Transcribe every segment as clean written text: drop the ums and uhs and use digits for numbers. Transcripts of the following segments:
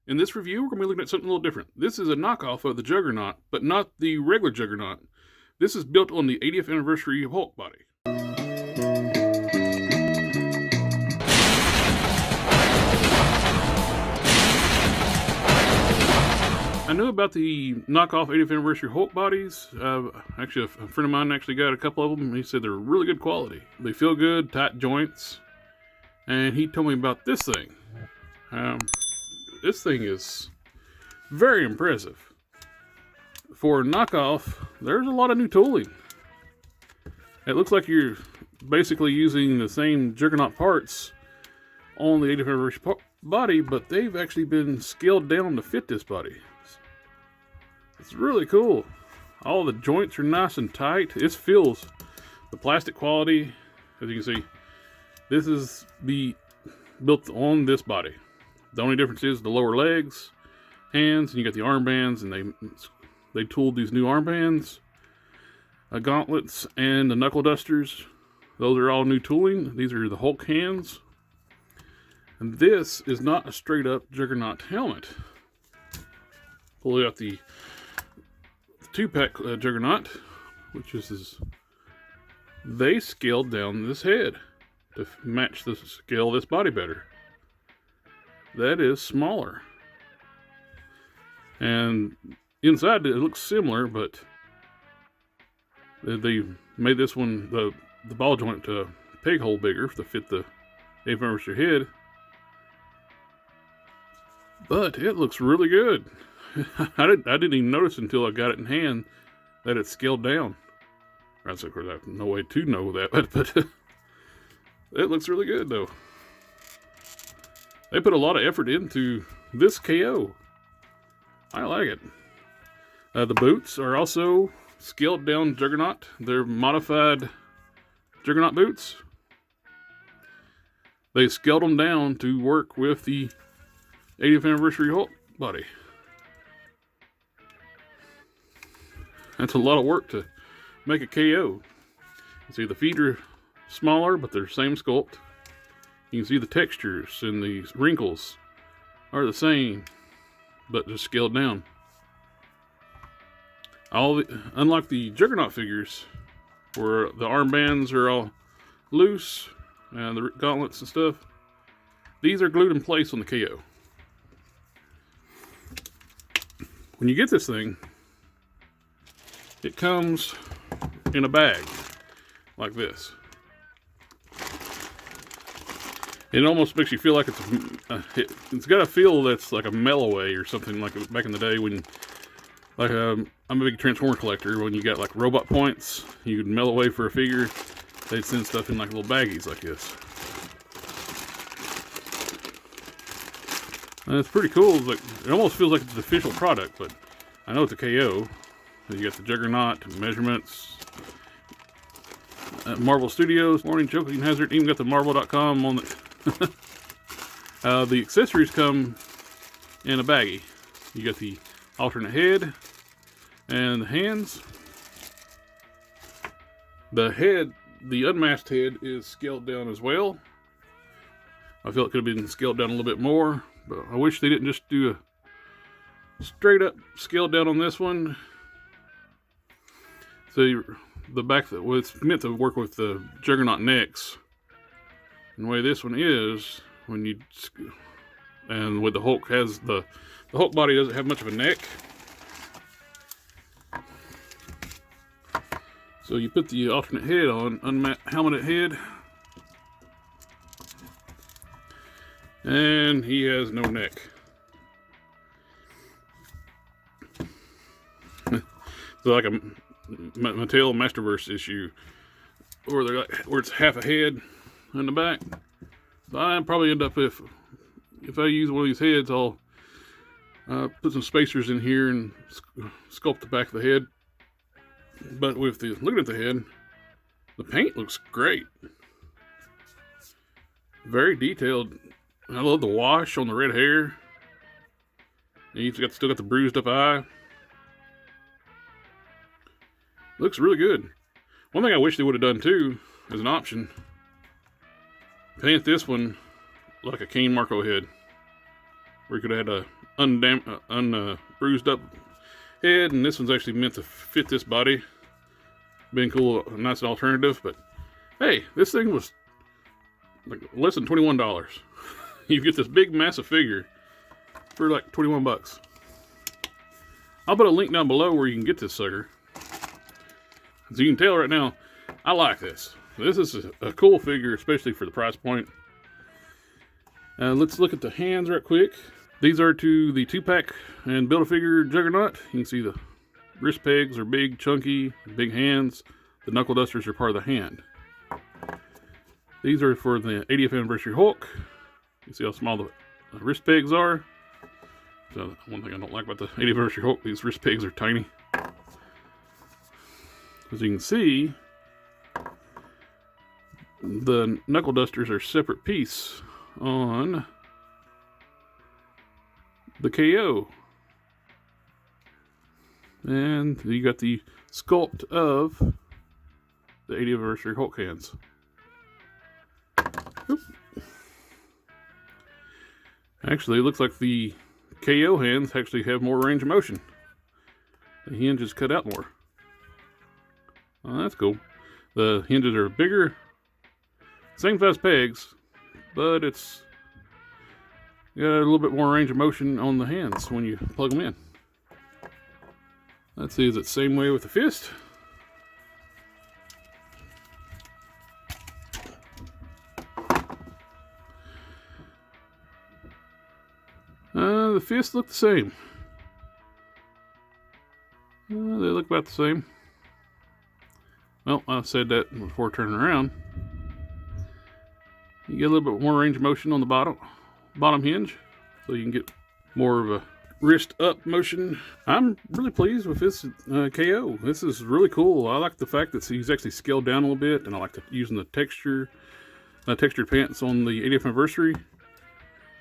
In this review, we're going to be looking at something a little different. This is a knockoff of the Juggernaut, but not the regular Juggernaut. This is built on the 80th anniversary Hulk body. I knew about the knockoff 80th anniversary Hulk bodies. Actually, a friend of mine actually got a couple of them, and he said they're really good quality. They feel good, tight joints, and he told me about this thing. This thing is very impressive. For a knockoff, there's a lot of new tooling. It looks like you're basically using the same Juggernaut parts on the 80th anniversary body, but they've actually been scaled down to fit this body. It's really cool. All the joints are nice and tight. It feels the plastic quality. As you can see, this is built on this body. The only difference is the lower legs, hands, and you got the armbands, and they tooled these new armbands, gauntlets, and the knuckle dusters. Those are all new tooling. These are the Hulk hands. And this is not a straight up Juggernaut helmet. Pull out the 2-pack Juggernaut, which is they scaled down this head to match the scale of this body better. That is smaller. And inside it looks similar, but they made this one, the ball joint, peg hole bigger to fit the 8th anniversary head. But it looks really good. I didn't even notice until I got it in hand that it's scaled down. Of course, I have no way to know that, but it looks really good, though. They put a lot of effort into this KO. I like it. The boots are also scaled down Juggernaut. They're modified Juggernaut boots. They scaled them down to work with the 80th anniversary Hulk body. That's a lot of work to make a KO. You see the feet are smaller, but they're same sculpt. You can see the textures and the wrinkles are the same, but just scaled down. Unlike the Juggernaut figures, where the armbands are all loose and the gauntlets and stuff, these are glued in place on the KO. When you get this thing, it comes in a bag like this. It almost makes you feel like it's got a feel that's like a mail-away or something, like back in the day when, like, I'm a big Transformer collector. When you got like robot points, you could mail away for a figure. They'd send stuff in like little baggies like this. And it's pretty cool. Like, it almost feels like it's an official product, but I know it's a KO. You got the Juggernaut measurements. Marvel Studios, Warning, Joking Hazard, even got the Marvel.com on it. The accessories come in a baggie. You got the alternate head and the hands. The head, the unmasked head, is scaled down as well. I feel it could have been scaled down a little bit more, but I wish they didn't just do a straight up scale down on this one. So the back that was meant to work with the Juggernaut necks. And the way this one is, and with the Hulk has the Hulk body doesn't have much of a neck. So you put the alternate head on, helmeted head, and he has no neck. So like a Mattel Masterverse issue, where it's half a head in the back. So I probably end up, if I use one of these heads, I'll put some spacers in here and sculpt the back of the head. But with looking at the head, the paint looks great. Very detailed. I love the wash on the red hair. And you've still got the bruised up eye. Looks really good. One thing I wish they would have done too, as an option, paint this one like a Cain Marko head, where you could have had bruised up head, and this one's actually meant to fit this body. Been cool, a nice alternative, but hey, this thing was like less than $21. You get this big, massive figure for like 21 bucks. I'll put a link down below where you can get this sucker. As you can tell right now, I like this. This is a cool figure, especially for the price point. Let's look at the hands right quick. These are to the 2-pack and Build-A-Figure Juggernaut. You can see the wrist pegs are big, chunky, big hands. The knuckle dusters are part of the hand. These are for the 80th anniversary Hulk. You see how small the wrist pegs are. So one thing I don't like about the 80th anniversary Hulk, these wrist pegs are tiny. As you can see, the knuckle dusters are a separate piece on the KO. And you got the sculpt of the 80th anniversary Hulk hands. Oop. Actually, it looks like the KO hands actually have more range of motion. The hinges cut out more. Oh, that's cool. The hinges are bigger, same size pegs, but it's got a little bit more range of motion on the hands when you plug them in. Let's see, is it the same way with the fist? The fists look the same. They look about the same. Well, I said that before turning around. You get a little bit more range of motion on the bottom hinge, so you can get more of a wrist up motion. I'm really pleased with this KO. This is really cool. I like the fact that he's actually scaled down a little bit, and I like using the textured pants on the 80th anniversary.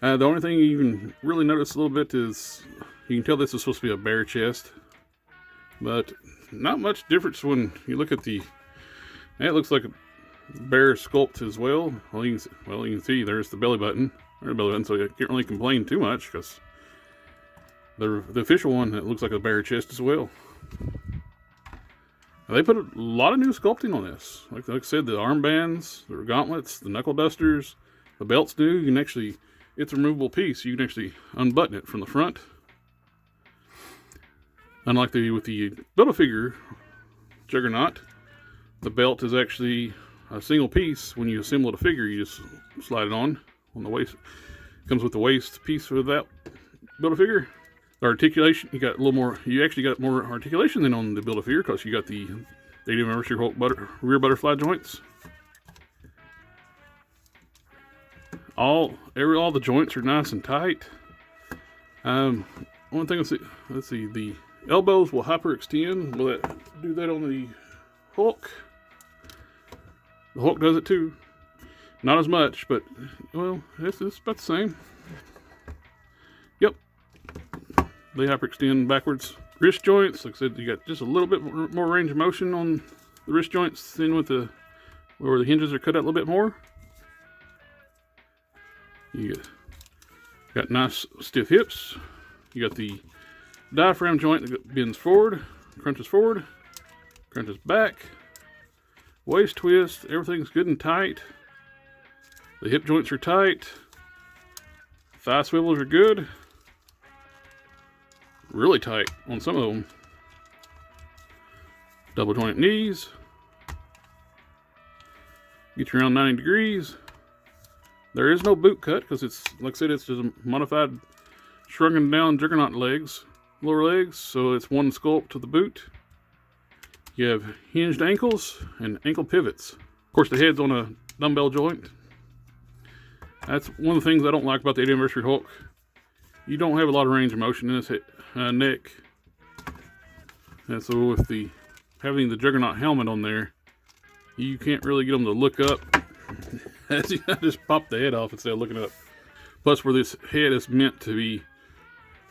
The only thing you can really notice a little bit is you can tell this is supposed to be a bare chest, but not much difference when you look at the. It looks like a bare sculpt as well. Well, you can see there's the belly button. There's the belly button, so you can't really complain too much because the official one, it looks like a bare chest as well. They put a lot of new sculpting on this. Like I said, the armbands, the gauntlets, the knuckle dusters, the belt's new. You can actually. It's a removable piece. You can actually unbutton it from the front. Unlike with the Build-A-Figure Juggernaut, the belt is actually a single piece. When you assemble the figure, you just slide it on the waist. It comes with the waist piece for that Build-A-Figure. The articulation, you got a little more. You actually got more articulation than on the Build-A-Figure because you got the 80th anniversary Hulk rear butterfly joints. All the joints are nice and tight. One thing, let's see, the elbows will hyperextend. Will that do that on the Hulk? The Hulk does it too. Not as much, but well, it's about the same. Yep, they hyperextend backwards. Wrist joints, like I said, you got just a little bit more range of motion on the wrist joints than with where the hinges are cut out a little bit more. You got nice stiff hips. You got the diaphragm joint that bends forward, crunches back, waist twist. Everything's good and tight. The hip joints are tight. Thigh swivels are good. Really tight on some of them. Double joint knees. Get you around 90 degrees. There is no boot cut because it's, like I said, it's just a modified shrunken down Juggernaut legs, lower legs, so it's one sculpt to the boot. You have hinged ankles and ankle pivots. Of course, the head's on a dumbbell joint. That's one of the things I don't like about the 80th anniversary Hulk. You don't have a lot of range of motion in this neck. And so with having the Juggernaut helmet on there, you can't really get them to look up. I just popped the head off instead of looking up. Plus, where this head is meant to be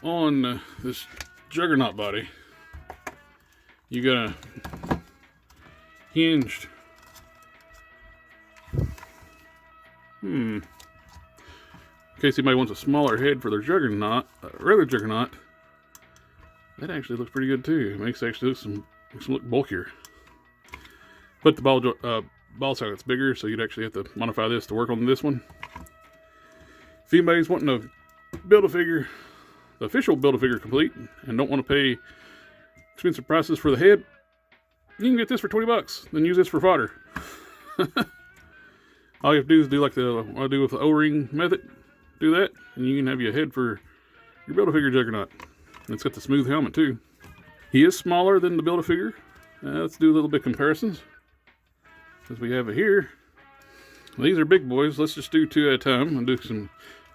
on this Juggernaut body, you got a hinged. case anybody wants a smaller head for their Juggernaut, regular Juggernaut, that actually looks pretty good too. It makes it actually look bulkier. But the ball socket's bigger, so you'd actually have to modify this to work on this one. If anybody's wanting to build a figure, the official Build-A-Figure complete, and don't want to pay expensive prices for the head, you can get this for 20 bucks, then use this for fodder. All you have to do is do like what I do with the O-ring method. Do that, and you can have your head for your Build-A-Figure Juggernaut. And it's got the smooth helmet too. He is smaller than the Build-A-Figure. Let's do a little bit of comparisons. As we have it here. These are big boys. Let's just do two at a time and do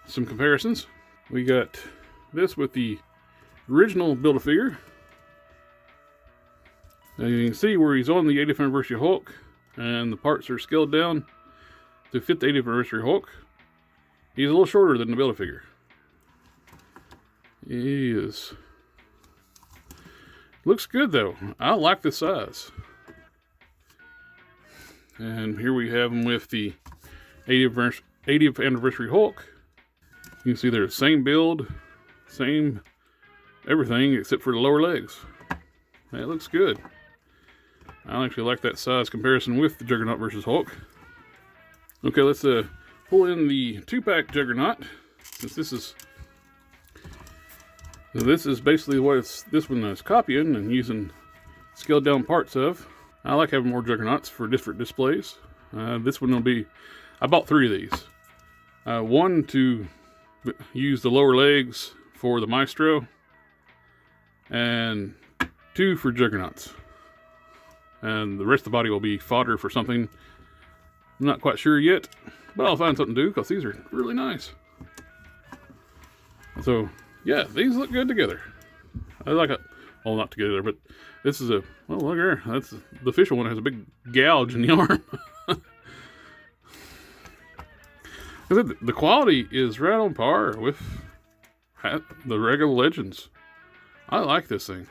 some comparisons. We got this with the original Build-A-Figure. Now you can see where he's on the 80th anniversary Hulk, and the parts are scaled down to fit the 80th anniversary Hulk. He's a little shorter than the Build-A-Figure. He is. Looks good though. I like the size. And here we have him with the 80th anniversary Hulk. You can see they're the same build, same everything except for the lower legs. That looks good. I actually like that size comparison with the Juggernaut versus Hulk. Okay, let's pull in the 2-pack Juggernaut. Since this is basically what this one is copying and using scaled down parts of. I like having more Juggernauts for different displays. This one will be, I bought 3 of these. One to use the lower legs for the Maestro, and 2 for Juggernauts. And the rest of the body will be fodder for something. I'm not quite sure yet, but I'll find something to do because these are really nice. So, yeah, these look good together. I like it. Well, not together, but this is a, well, look here. That's the official one. Has a big gouge in the arm. The quality is right on par with the regular Legends. I like this thing.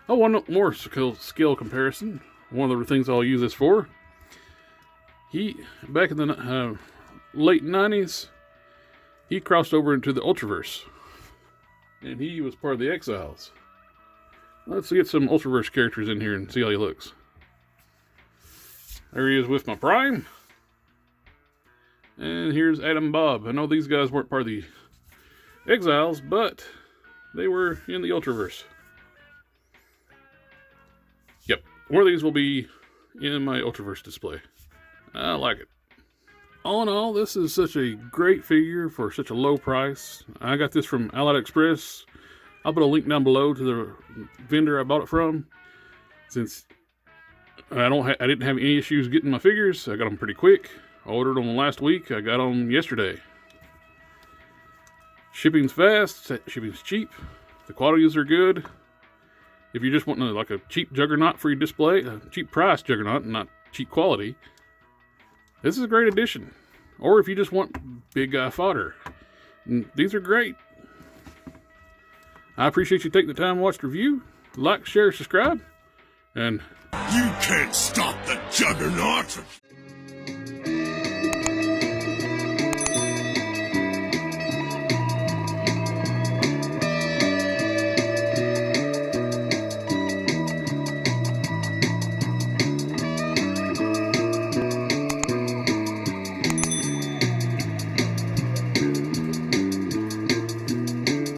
Oh, one more scale comparison. One of the things I'll use this for. Back in the late 90s, he crossed over into the Ultraverse. And he was part of the Exiles. Let's get some Ultraverse characters in here and see how he looks. There he is with my Prime. And here's Adam Bob. I know these guys weren't part of the Exiles, but they were in the Ultraverse. Yep, one of these will be in my Ultraverse display. I like it. All in all, this is such a great figure for such a low price. I got this from Allied Express. I'll put a link down below to the vendor I bought it from. Since I didn't have any issues getting my figures, I got them pretty quick. I ordered them last week. I got them yesterday. Shipping's fast. Shipping's cheap. The qualities are good. If you're just wanting like a cheap Juggernaut for your display, a cheap price Juggernaut, not cheap quality, this is a great addition. Or if you just want big guy fodder, these are great. I appreciate you taking the time to watch the review. Like, share, subscribe, and you can't stop the Juggernaut!